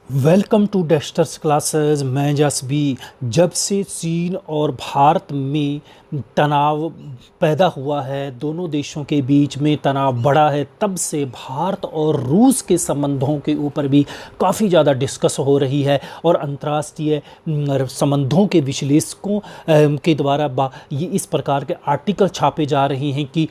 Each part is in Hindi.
Welcome to डेस्टर्स classes. मैं जसबी। जब से चीन और भारत में तनाव पैदा हुआ है, दोनों देशों के बीच में तनाव बढ़ा है, तब से भारत और रूस के संबंधों के ऊपर भी काफ़ी ज़्यादा डिस्कस हो रही है। और अंतर्राष्ट्रीय संबंधों के विश्लेषकों के द्वारा ये इस प्रकार के आर्टिकल छापे जा रहे हैं कि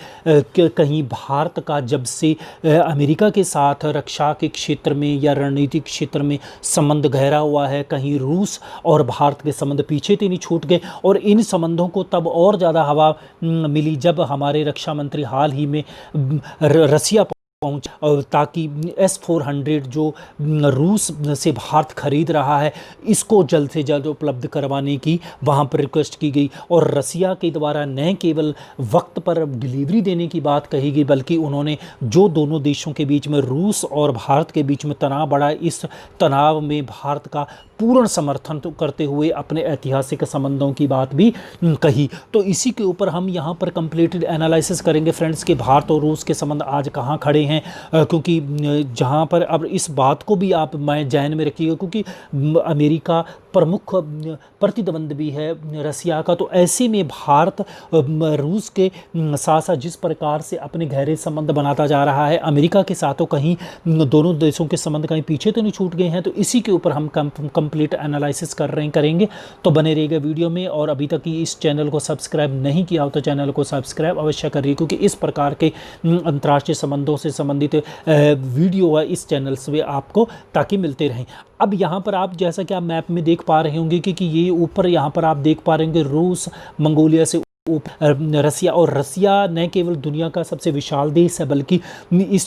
कहीं भारत का जब से अमेरिका के साथ रक्षा के क्षेत्र में या रणनीतिक क्षेत्र में संबंध गहरा हुआ है, कहीं रूस और भारत के संबंध पीछे तो नहीं छूट गए। और इन संबंधों को तब और ज़्यादा हवा मिली जब हमारे रक्षा मंत्री हाल ही में रसिया पहुंचा, और ताकि S-400 जो रूस से भारत खरीद रहा है, इसको जल्द से जल्द उपलब्ध करवाने की वहां पर रिक्वेस्ट की गई। और रसिया के द्वारा न केवल वक्त पर डिलीवरी देने की बात कही गई, बल्कि उन्होंने जो दोनों देशों के बीच में, रूस और भारत के बीच में तनाव बढ़ा, इस तनाव में भारत का पूर्ण समर्थन तो करते हुए अपने ऐतिहासिक संबंधों की बात भी कही। तो इसी के ऊपर हम यहाँ पर कंप्लीटेड एनालिसिस करेंगे फ्रेंड्स कि भारत और रूस के संबंध आज कहाँ खड़े हैं। क्योंकि जहाँ पर अब इस बात को भी आप मैं ध्यान में रखिएगा, क्योंकि अमेरिका प्रमुख प्रतिद्वंद भी है रसिया का। तो ऐसे में भारत रूस के साथ साथ जिस प्रकार से अपने गहरे संबंध बनाता जा रहा है अमेरिका के साथ, तो कहीं दोनों देशों के संबंध कहीं पीछे तो नहीं छूट गए हैं। तो इसी के ऊपर हम कंप्लीट एनालिसिस करेंगे। तो बने रहिएगा वीडियो में। और अभी तक इस चैनल को सब्सक्राइब नहीं किया हो तो चैनल को सब्सक्राइब अवश्य करिए, क्योंकि इस प्रकार के अंतर्राष्ट्रीय संबंधों से संबंधित वीडियो है इस चैनल से आपको ताकि मिलते रहें। अब यहाँ पर आप जैसा कि आप मैप में देख पा रहे होंगे कि ये ऊपर यहाँ पर आप देख पा रहे होंगे रूस मंगोलिया से रसिया। और रसिया न केवल दुनिया का सबसे विशाल देश है, बल्कि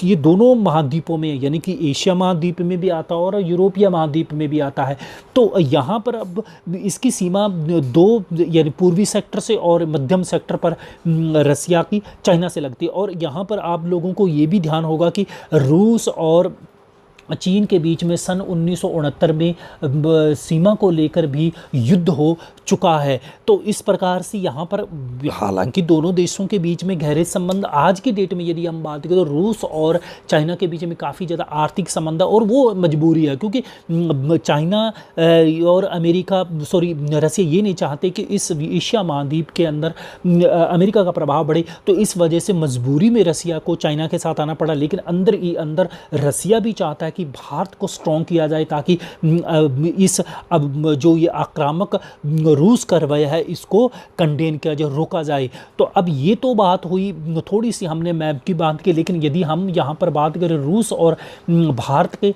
ये दोनों महाद्वीपों में, यानी कि एशिया महाद्वीप में भी आता है और यूरोपीय महाद्वीप में भी आता है। तो यहाँ पर अब इसकी सीमा दो, यानी पूर्वी सेक्टर से और मध्यम सेक्टर पर रसिया की चाइना से लगती है। और यहाँ पर आप लोगों को ये भी ध्यान होगा कि रूस और चीन के बीच में सन 1969 में सीमा को लेकर भी युद्ध हो चुका है। तो इस प्रकार से यहाँ पर हालांकि दोनों देशों के बीच में गहरे संबंध, आज की डेट में यदि हम बात करें तो रूस और चाइना के बीच में काफ़ी ज़्यादा आर्थिक संबंध है। और वो मजबूरी है, क्योंकि चाइना और अमेरिका, सॉरी रसिया, ये नहीं चाहते कि इस एशिया महाद्वीप के अंदर अमेरिका का प्रभाव बढ़े। तो इस वजह से मजबूरी में रसिया को चाइना के साथ आना पड़ा। लेकिन अंदर ही अंदर रसिया भी चाहता है कि भारत को स्ट्रॉन्ग किया जाए, ताकि इस अब जो ये आक्रामक रूस कर रहा है इसको कंटेन किया जाए, रोका जाए। तो अब ये तो बात हुई, थोड़ी सी हमने मैप की बात की। लेकिन यदि हम यहाँ पर बात करें रूस और भारत के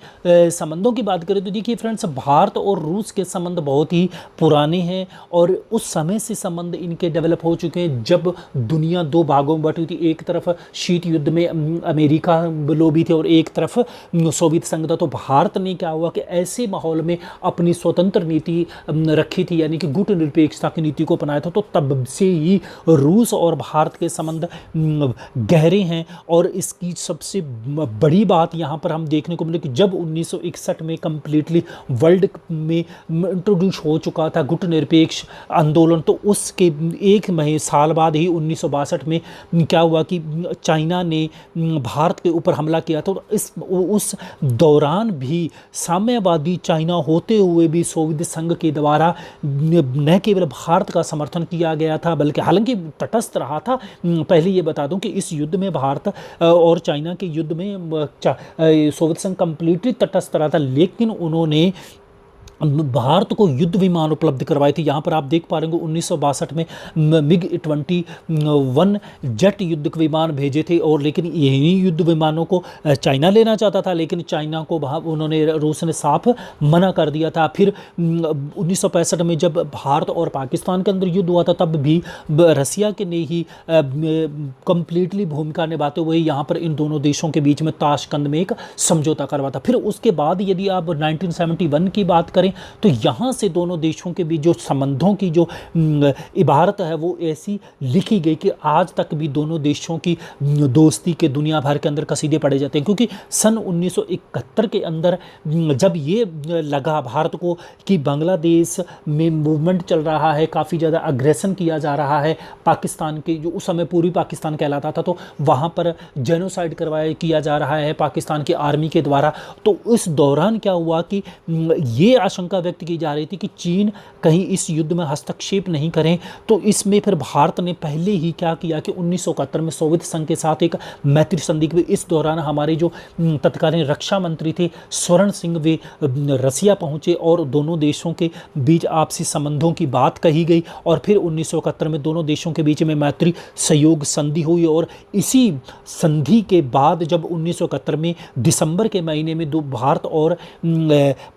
संबंधों की बात करें, तो देखिए फ्रेंड्स, भारत और रूस के संबंध बहुत ही पुराने हैं। और उस समय से संबंध इनके डेवलप हो चुके हैं जब दुनिया दो भागों में बटी थी। एक तरफ शीत युद्ध में अमेरिका लोग भी थे और एक तरफ सोवियत संघ था। तो भारत ने क्या हुआ कि ऐसे माहौल में अपनी स्वतंत्र नीति रखी थी, यानी कि गुट निरपेक्षता की नीति को अपनाया था। तो तब से ही रूस और भारत के संबंध गहरे हैं। और इसकी सबसे बड़ी बात यहाँ पर हम देखने को मिले कि जब 1961 में कंप्लीटली वर्ल्ड में इंट्रोड्यूस हो चुका था गुट निरपेक्ष आंदोलन, तो उसके एक साल बाद ही 1962 में क्या हुआ कि चाइना ने भारत के ऊपर हमला किया था। तो उस दौरान भी साम्यवादी चाइना होते हुए भी सोवियत संघ के द्वारा न केवल भारत का समर्थन किया गया था, बल्कि हालांकि तटस्थ रहा था। पहले ये बता दूं कि इस युद्ध में भारत और चाइना के युद्ध में सोवियत संघ कंप्लीटली तटस्थ रहा था, लेकिन उन्होंने भारत को युद्ध विमान उपलब्ध करवाए थे। यहाँ पर आप देख पा रहे हैं 1962 में MiG-21 जेट युद्ध विमान भेजे थे। और लेकिन यही युद्ध विमानों को चाइना लेना चाहता था, लेकिन चाइना को उन्होंने, रूस ने साफ मना कर दिया था। फिर 1965 में जब भारत और पाकिस्तान के अंदर युद्ध हुआ था, तब भी रसिया के ने ही कंप्लीटली भूमिका निभाते हुए यहाँ पर इन दोनों देशों के बीच में ताशकंद में एक समझौता करवा था। फिर उसके बाद यदि आप 1971 की बात करें करें तो यहाँ से दोनों देशों के बीच जो संबंधों की जो इबारत है वो ऐसी लिखी गई कि आज तक भी दोनों देशों की दोस्ती के दुनिया भर के अंदर कसीदे पढ़े जाते हैं। क्योंकि सन 1971 के अंदर जब ये लगा भारत को कि बांग्लादेश में मूवमेंट चल रहा है, काफ़ी ज़्यादा अग्रेसन किया जा रहा है पाकिस्तान के, जो उस समय पूर्वी पाकिस्तान कहलाता था, तो वहाँ पर जेनोसाइड किया जा रहा है पाकिस्तान की आर्मी के द्वारा। तो इस दौरान क्या हुआ कि ये आशंका व्यक्त की जा रही थी कि चीन कहीं इस युद्ध में हस्तक्षेप नहीं करें। तो इसमें फिर भारत ने पहले ही क्या किया कि 1971 में सोवियत संघ के साथ एक मैत्री संधि की। इस दौरान हमारे जो तत्कालीन रक्षा मंत्री थे स्वर्ण सिंह, वे रसिया पहुंचे और दोनों देशों के बीच आपसी संबंधों की बात कही गई। और फिर 1971 में दोनों देशों के बीच में मैत्री सहयोग संधि हुई। और इसी संधि के बाद जब 1971 में दिसंबर के महीने में भारत और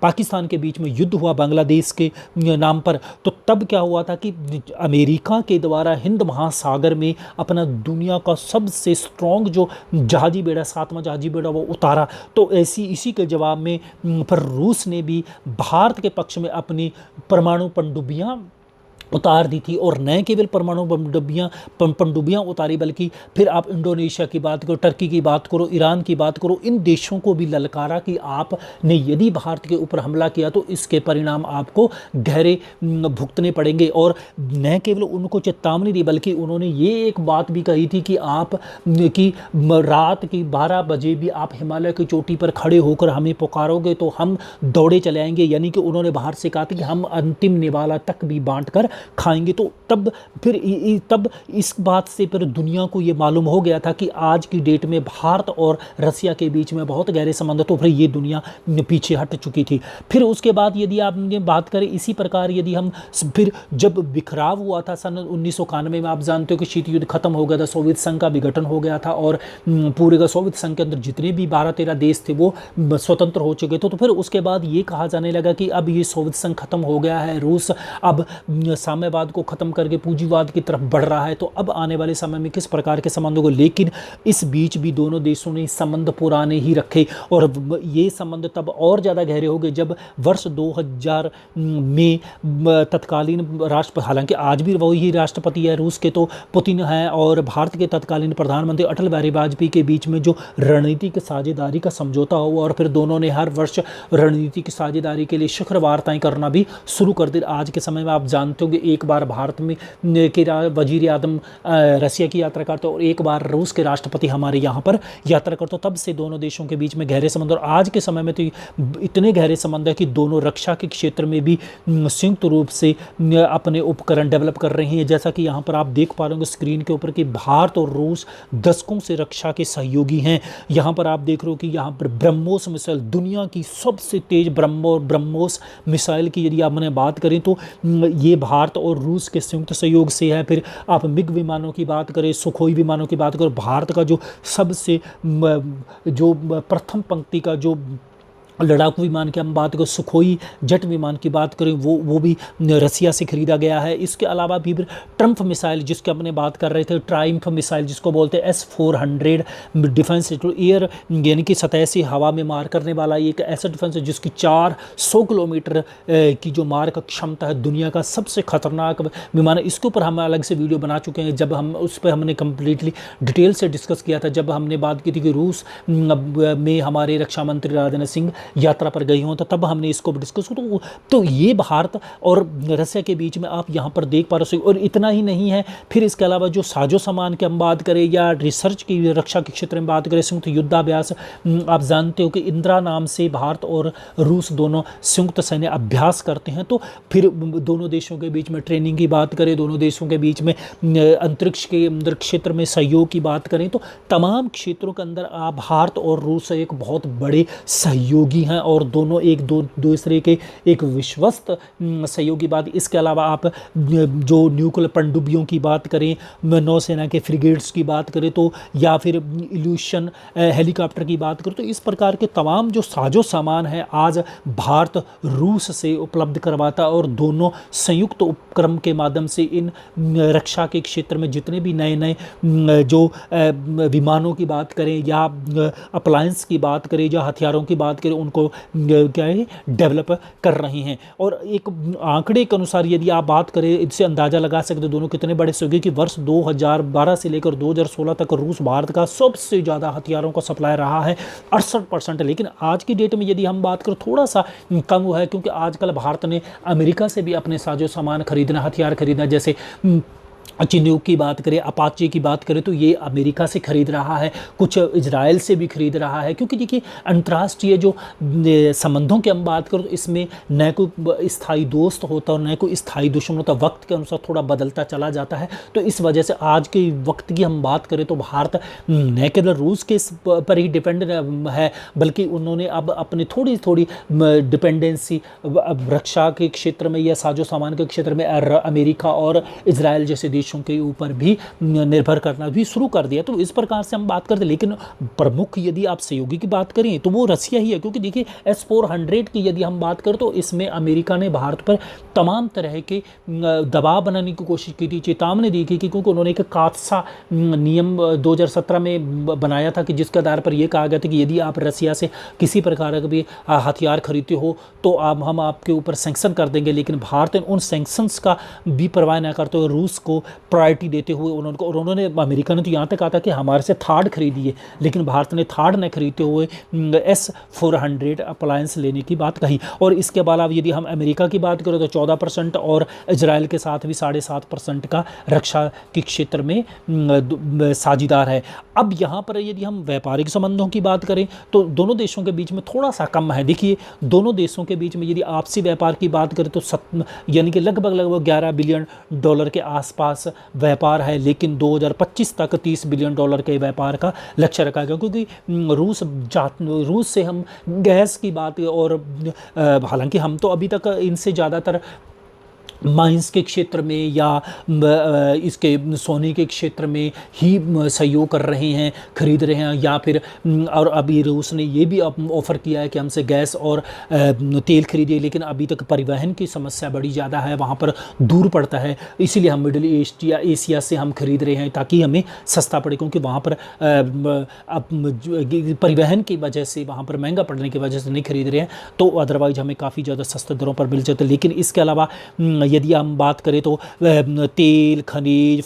पाकिस्तान के बीच में युद्ध हुआ बांग्लादेश के नाम पर, तो तब क्या हुआ था कि अमेरिका के द्वारा हिंद महासागर में अपना दुनिया का सबसे स्ट्रॉन्ग जो जहाजी बेड़ा, 7वां जहाजी बेड़ा, वो उतारा। तो इसी के जवाब में पर रूस ने भी भारत के पक्ष में अपनी परमाणु पनडुब्बियां उतार दी थी। और न केवल परमाणु पनडुब्बियां उतारी, बल्कि फिर आप इंडोनेशिया की बात करो, टर्की की बात करो, ईरान की बात करो, इन देशों को भी ललकारा कि आपने यदि भारत के ऊपर हमला किया तो इसके परिणाम आपको गहरे भुगतने पड़ेंगे। और न केवल उनको चेतावनी दी, बल्कि उन्होंने ये एक बात भी कही थी कि आप कि रात की 12 बजे भी आप हिमालय की चोटी पर खड़े होकर हमें पुकारोगे तो हम दौड़े चले आएंगे। यानी कि उन्होंने बाहर से कहा था कि हम अंतिम निवाला तक भी बांट कर खाएंगे। तो तब इस बात से फिर दुनिया को ये मालूम हो गया था कि आज की डेट में भारत और रसिया के बीच में बहुत गहरे संबंध, तो फिर ये दुनिया पीछे हट चुकी थी। फिर उसके बाद यदि आप बात करें इसी प्रकार, यदि हम फिर जब बिखराव हुआ था सन 1991 में, आप जानते हो कि शीत युद्ध खत्म हो गया था, सोवियत संघ का विघटन हो गया था और पूरे का सोवियत संघ के अंदर जितने भी 12-13 देश थे वो स्वतंत्र हो चुके थे। तो फिर उसके बाद ये कहा जाने लगा कि अब ये सोवियत संघ खत्म हो गया है, रूस अब साम्यवाद को खत्म करके पूंजीवाद की तरफ बढ़ रहा है, तो अब आने वाले समय में किस प्रकार के संबंधों को। लेकिन इस बीच भी दोनों देशों ने संबंध पुराने ही रखे और ये संबंध तब और ज़्यादा गहरे हो गए जब वर्ष 2000 में तत्कालीन राष्ट्रपति, हालांकि आज भी वही राष्ट्रपति है रूस के, तो पुतिन हैं, और भारत के तत्कालीन प्रधानमंत्री अटल बिहारी वाजपेयी के बीच में जो रणनीतिक साझेदारी का समझौता हुआ, और फिर दोनों ने हर वर्ष रणनीतिक साझेदारी के लिए शिखर वार्ताएं करना भी शुरू कर दी। आज के समय में आप जानते हो कि एक बार भारत में के वजीर आजम रसिया की यात्रा करते और एक बार रूस के राष्ट्रपति हमारे यहाँ पर यात्रा करते, तब से दोनों देशों के बीच में गहरे संबंध। और आज के समय में तो इतने गहरे संबंध है कि दोनों रक्षा के क्षेत्र में भी संयुक्त रूप से अपने उपकरण डेवलप कर रहे हैं। जैसा कि यहाँ पर आप देख पा रहे होंगे स्क्रीन के ऊपर कि भारत और रूस दशकों से रक्षा के सहयोगी हैं। यहाँ पर आप देख रहे हो कि यहाँ पर ब्रह्मोस मिसाइल, दुनिया की सबसे तेज ब्रह्मोस मिसाइल की यदि आपने बात करें तो ये भारत और रूस के संयुक्त सहयोग से है। फिर आप मिग विमानों की बात करें, सुखोई विमानों की बात करें, भारत का जो सबसे जो प्रथम पंक्ति का जो लड़ाकू विमान की हम बात करें, सुखोई जेट विमान की बात करें, वो भी रसिया से खरीदा गया है। इसके अलावा भी ट्रम्प मिसाइल जिसके अपने बात कर रहे थे, ट्रायम्फ मिसाइल जिसको बोलते हैं S-400 डिफेंस एयर, यानी कि सतह से हवा में मार करने वाला एक ऐसा डिफेंस है जिसकी 400 किलोमीटर की जो मार का क्षमता है, दुनिया का सबसे खतरनाक विमान है। इसके ऊपर हम अलग से वीडियो बना चुके हैं, जब हम उस पर हमने कम्प्लीटली डिटेल से डिस्कस किया था, जब हमने बात की थी कि रूस में हमारे रक्षा मंत्री राजनाथ सिंह यात्रा पर गई हों, तो तब हमने इसको डिस्कस किया। तो ये भारत और रसिया के बीच में आप यहाँ पर देख पा रहे हो। और इतना ही नहीं है, फिर इसके अलावा जो साजो सामान की हम बात करें या रिसर्च की, रक्षा के क्षेत्र में बात करें, संयुक्त युद्धाभ्यास, आप जानते हो कि इंदिरा नाम से भारत और रूस दोनों संयुक्त सैन्य अभ्यास करते हैं। तो फिर दोनों देशों के बीच में ट्रेनिंग की बात करें, दोनों देशों के बीच में अंतरिक्ष के अंदर क्षेत्र में सहयोग की बात करें, तो तमाम क्षेत्रों के अंदर भारत और रूस एक बहुत बड़े सहयोगी हैं और दोनों एक दूसरे के एक विश्वस्त सहयोगी बात। इसके अलावा आप जो न्यूक्लियर पनडुब्बियों की बात करें, नौसेना के फ्रिगेट्स की बात करें, तो या फिर इल्यूशन हेलीकॉप्टर की बात करें, तो इस प्रकार के तमाम जो साजो सामान है आज भारत रूस से उपलब्ध करवाता और दोनों संयुक्त उपक्रम के माध्यम से इन रक्षा के क्षेत्र में जितने भी नए नए जो विमानों की बात करें या अप्लायंस की बात करें या हथियारों की बात करें, उनको क्या है डेवलप कर रही हैं। और एक आंकड़े के अनुसार यदि आप बात करें, इससे अंदाज़ा लगा सकते हो दोनों कितने बड़े होंगे कि वर्ष 2012 से लेकर 2016 तक रूस भारत का सबसे ज़्यादा हथियारों का सप्लाई रहा है, 68%। लेकिन आज की डेट में यदि हम बात करें थोड़ा सा कम हुआ है, क्योंकि आजकल भारत ने अमेरिका से भी अपने साजो सामान खरीदना, हथियार खरीदना, जैसे चिनूक की बात करें, अपाचे की बात करें तो ये अमेरिका से खरीद रहा है, कुछ इजराइल से भी खरीद रहा है। क्योंकि देखिए अंतर्राष्ट्रीय जो संबंधों की हम बात करें तो इसमें न कोई स्थायी दोस्त होता और न कोई स्थायी दुश्मन होता, वक्त के अनुसार थोड़ा बदलता चला जाता है। तो इस वजह से आज के वक्त की हम बात करें तो भारत न केवल रूस के पर ही डिपेंड है, बल्कि उन्होंने अब अपनी थोड़ी थोड़ी डिपेंडेंसी रक्षा के क्षेत्र में या साजो सामान के क्षेत्र में अमेरिका और इजराइल जैसे देशों के ऊपर भी निर्भर करना भी शुरू कर दिया। तो इस प्रकार से हम बात करते हैं। लेकिन प्रमुख यदि आप सहयोगी की बात करें तो वो रसिया ही है, क्योंकि देखिए S-400 की यदि हम बात करें तो इसमें अमेरिका ने भारत पर तमाम तरह के दबाव बनाने की कोशिश की थी, चेतावनी दी थी, क्योंकि उन्होंने एक कात्सा नियम 2017 में बनाया था कि जिसके आधार पर यह कहा गया था कि यदि आप रसिया से किसी प्रकार का भी हथियार खरीदते हो तो हम आपके ऊपर सैंक्शन कर देंगे। लेकिन भारत ने उन सैंक्शंस का भी परवाह न करते हुए रूस को प्रायोरिटी देते हुए उन्होंने अमेरिका ने तो यहाँ तक कहा था कि हमारे से थार्ड खरीदिए, लेकिन भारत ने थार्ड न खरीदते हुए S-400 अप्लायंस लेने की बात कही। और इसके अलावा यदि हम अमेरिका की बात करें तो 14% और इजराइल के साथ भी 7.5% का रक्षा के क्षेत्र में साझेदार है। अब यहाँ पर यदि हम व्यापारिक संबंधों की बात करें तो दोनों देशों के बीच में थोड़ा सा कम है। देखिए दोनों देशों के बीच में यदि आपसी व्यापार की बात करें तो यानी कि लगभग 11 बिलियन डॉलर के आसपास व्यापार है, लेकिन 2025 तक 30 बिलियन डॉलर के व्यापार का लक्ष्य रखा गया। क्योंकि रूस से हम गैस की बात, और हालांकि हम तो अभी तक इनसे ज़्यादातर माइंस के क्षेत्र में या इसके सोने के क्षेत्र में ही सहयोग कर रहे हैं, खरीद रहे हैं, या फिर और अभी रूस ने ये भी ऑफ़र किया है कि हमसे गैस और तेल खरीदिए। लेकिन अभी तक परिवहन की समस्या बड़ी ज़्यादा है, वहाँ पर दूर पड़ता है, इसीलिए हम मिडिल ईस्ट या एशिया से हम खरीद रहे हैं ताकि हमें सस्ता पड़े, क्योंकि वहाँ पर परिवहन की वजह से, वहाँ पर महंगा पड़ने की वजह से नहीं खरीद रहे हैं, तो अदरवाइज हमें काफ़ी ज़्यादा सस्ते दरों पर मिल जाते हैं। लेकिन इसके अलावा यदि हम बात करें तो तेल, खनिज,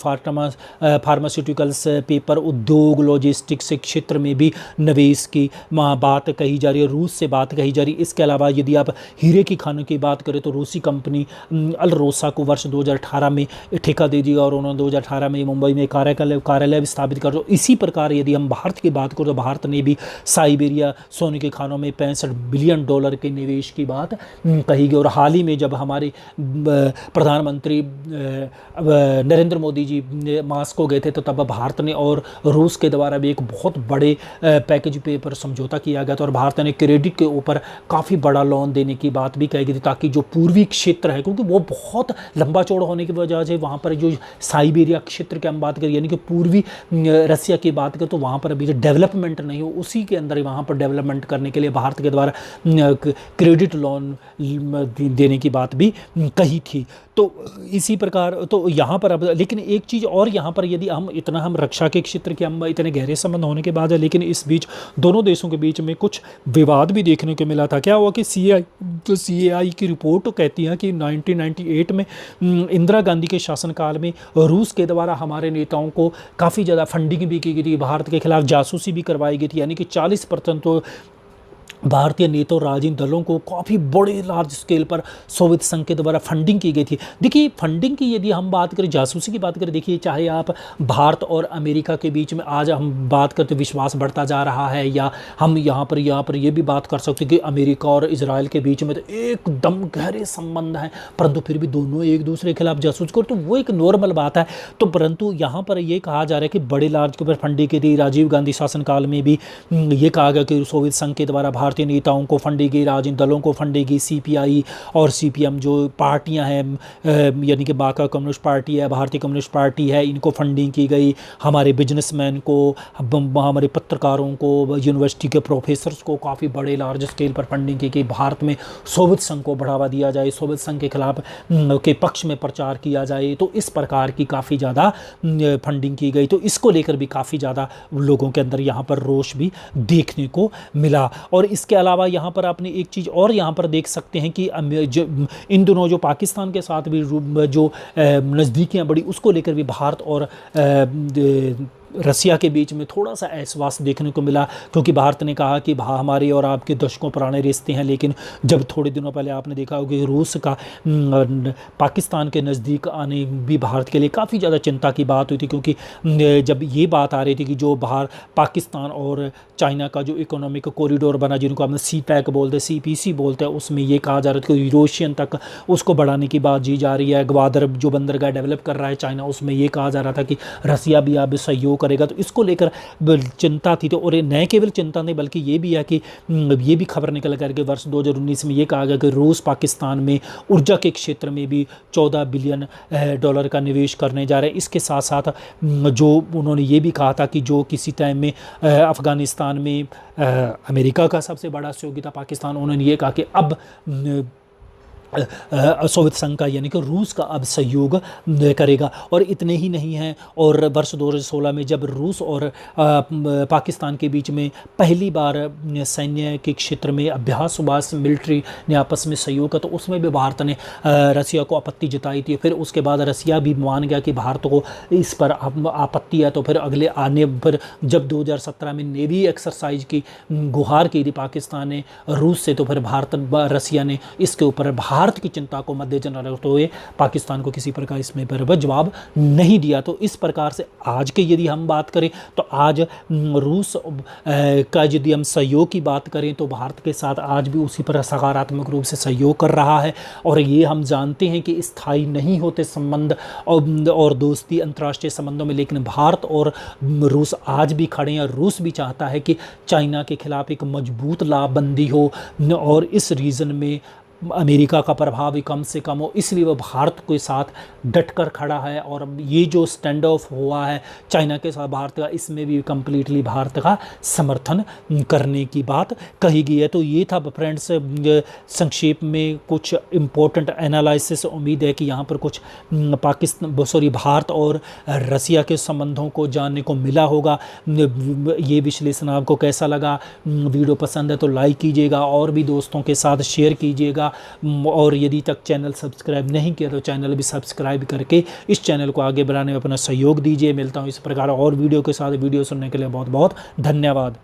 फार्मास्यूटिकल्स, पेपर उद्योग, लॉजिस्टिक्स क्षेत्र में भी निवेश की बात कही जा रही है, रूस से बात कही जा रही है। इसके अलावा यदि आप हीरे की खानों की बात करें तो रूसी कंपनी अल्रोसा को वर्ष 2018 में ठेका दे दिया और उन्होंने 2018 में मुंबई में कार्यालय स्थापित कर दो। इसी प्रकार यदि हम भारत की बात करें तो भारत ने भी साइबेरिया सोने के खानों में 65 बिलियन डॉलर के निवेश की बात कही गई। और हाल ही में जब हमारे प्रधानमंत्री नरेंद्र मोदी जी मास्को गए थे तो तब भारत ने और रूस के द्वारा भी एक बहुत बड़े पैकेज पे पर समझौता किया गया था, और भारत ने क्रेडिट के ऊपर काफ़ी बड़ा लोन देने की बात भी कही गई थी, ताकि जो पूर्वी क्षेत्र है, क्योंकि वो बहुत लंबा चौड़ा होने की वजह से वहाँ पर जो साइबेरिया क्षेत्र की हम बात करें यानी कि पूर्वी रसिया की बात करें तो वहाँ पर अभी जो डेवलपमेंट नहीं हो, उसी के अंदर वहाँ पर डेवलपमेंट करने के लिए भारत के द्वारा क्रेडिट लोन देने की बात भी कही थी। तो इसी प्रकार तो यहाँ पर अब लेकिन एक चीज़ और यहाँ पर यदि हम रक्षा के क्षेत्र के हम इतने गहरे संबंध होने के बाद है, लेकिन इस बीच दोनों देशों के बीच में कुछ विवाद भी देखने को मिला था। क्या हुआ कि CAI की रिपोर्ट तो कहती है कि 1998 में इंदिरा गांधी के शासनकाल में रूस के द्वारा हमारे नेताओं को काफ़ी ज़्यादा फंडिंग भी की गई थी, भारत के खिलाफ जासूसी भी करवाई गई थी, यानी कि 40% तो भारतीय नेता और राजनीतिक दलों को काफ़ी बड़े लार्ज स्केल पर सोवियत संघ के द्वारा फंडिंग की गई थी। देखिए फंडिंग की यदि हम बात करें, जासूसी की बात करें, देखिए चाहे आप भारत और अमेरिका के बीच में आज हम बात करते विश्वास बढ़ता जा रहा है, या हम यहाँ पर ये भी बात कर सकते हैं कि अमेरिका और इजराइल के बीच में तो एकदम गहरे संबंध हैं, परंतु फिर भी दोनों एक दूसरे के खिलाफ जासूस कर, तो वो एक नॉर्मल बात है। तो परंतु यहाँ पर ये कहा जा रहा है कि बड़े लार्ज के ऊपर फंडिंग की थी। राजीव गांधी शासनकाल में भी ये कहा गया कि सोवियत संघ के द्वारा भारतीय नेताओं को फंडेगी, राजनीतिक दलों को फंडेगी, CPI और CPM जो पार्टियां हैं यानी कि बाका कम्युनिस्ट पार्टी है, भारतीय कम्युनिस्ट पार्टी है, इनको फंडिंग की गई। हमारे बिजनेसमैन को, हमारे पत्रकारों को, यूनिवर्सिटी के प्रोफेसर्स को काफ़ी बड़े लार्ज स्केल पर फंडिंग की गई। भारत में सोवियत संघ को बढ़ावा दिया जाए, सोवियत संघ के खिलाफ के पक्ष में प्रचार किया जाए, तो इस प्रकार की काफ़ी ज़्यादा फंडिंग की गई। तो इसको लेकर भी काफ़ी ज़्यादा लोगों के अंदर यहाँ पर रोष भी देखने को मिला। और और इसके अलावा यहाँ पर आपने एक चीज़ और यहाँ पर देख सकते हैं कि इन दोनों जो पाकिस्तान के साथ भी जो नज़दीकियाँ बढ़ी, उसको लेकर भी भारत और रसिया के बीच में थोड़ा सा एहसास देखने को मिला, क्योंकि भारत ने कहा कि हमारे और आपके दशकों पुराने रिश्ते हैं, लेकिन जब थोड़े दिनों पहले आपने देखा होगा कि रूस का पाकिस्तान के नज़दीक आने भी भारत के लिए काफ़ी ज़्यादा चिंता की बात हुई थी, क्योंकि जब ये बात आ रही थी कि जो पाकिस्तान और चाइना का जो इकोनॉमिक कॉरिडोर बना, जिनको हम सी पैक बोलते हैं, CPC बोलते हैं, उसमें ये कहा जा रहा था कि यूरोशियन तक उसको बढ़ाने की बात जी जा रही है। ग्वादर जो बंदरगाह डेवलप कर रहा है चाइना, उसमें ये कहा जा रहा था कि रसिया भी अब सहयोग करेगा, तो इसको लेकर चिंता थी। तो और न केवल चिंता नहीं, बल्कि ये भी है कि ये भी खबर निकल कर के वर्ष 2019 में ये कहा गया कि रूस पाकिस्तान में ऊर्जा के क्षेत्र में भी $14 बिलियन का निवेश करने जा रहे हैं। इसके साथ साथ जो उन्होंने ये भी कहा था कि जो किसी टाइम में अफ़गानिस्तान में अमेरिका का सबसे बड़ा सहयोगी था पाकिस्तान, उन्होंने ये कहा कि अब सोवियत संघ का यानी कि रूस का अब सहयोग करेगा। और इतने ही नहीं हैं, और वर्ष 2016 में जब रूस और पाकिस्तान के बीच में पहली बार सैन्य के क्षेत्र में अभ्यास हुआ, मिलिट्री ने आपस में सहयोग का, तो उसमें भी भारत ने रसिया को आपत्ति जताई थी। फिर उसके बाद रसिया भी मान गया कि भारत को इस पर आपत्ति है, तो फिर अगले आने पर जब 2017 में नेवी एक्सरसाइज की गुहार की थी पाकिस्तान ने रूस से, तो फिर रसिया ने इसके ऊपर भारत की चिंता को मद्देनजर रखते हुए पाकिस्तान को किसी प्रकार इसमें पर जवाब नहीं दिया। तो इस प्रकार से आज के यदि हम बात करें, तो आज रूस का यदि हम सहयोग की बात करें, तो भारत के साथ आज भी उसी पर सकारात्मक रूप से सहयोग कर रहा है। और ये हम जानते हैं कि स्थायी नहीं होते संबंध और दोस्ती अंतर्राष्ट्रीय संबंधों में, लेकिन भारत और रूस आज भी खड़े हैं। रूस भी चाहता है कि चाइना के खिलाफ एक मजबूत लाबंदी हो, और इस रीजन में अमेरिका का प्रभाव भी कम से कम हो, इसलिए वह भारत के साथ डटकर खड़ा है। और ये जो स्टैंड ऑफ हुआ है चाइना के साथ भारत का, इसमें भी कम्प्लीटली भारत का समर्थन करने की बात कही गई है। तो ये था फ्रेंड्स संक्षेप में कुछ इम्पोर्टेंट एनालिसिस। उम्मीद है कि यहाँ पर कुछ भारत और रसिया के संबंधों को जानने को मिला होगा। ये विश्लेषण आपको कैसा लगा? वीडियो पसंद है तो लाइक कीजिएगा, और भी दोस्तों के साथ शेयर कीजिएगा, और यदि तक चैनल सब्सक्राइब नहीं किया तो चैनल भी सब्सक्राइब करके इस चैनल को आगे बढ़ाने में अपना सहयोग दीजिए। मिलता हूँ इस प्रकार और वीडियो के साथ। वीडियो सुनने के लिए बहुत बहुत धन्यवाद।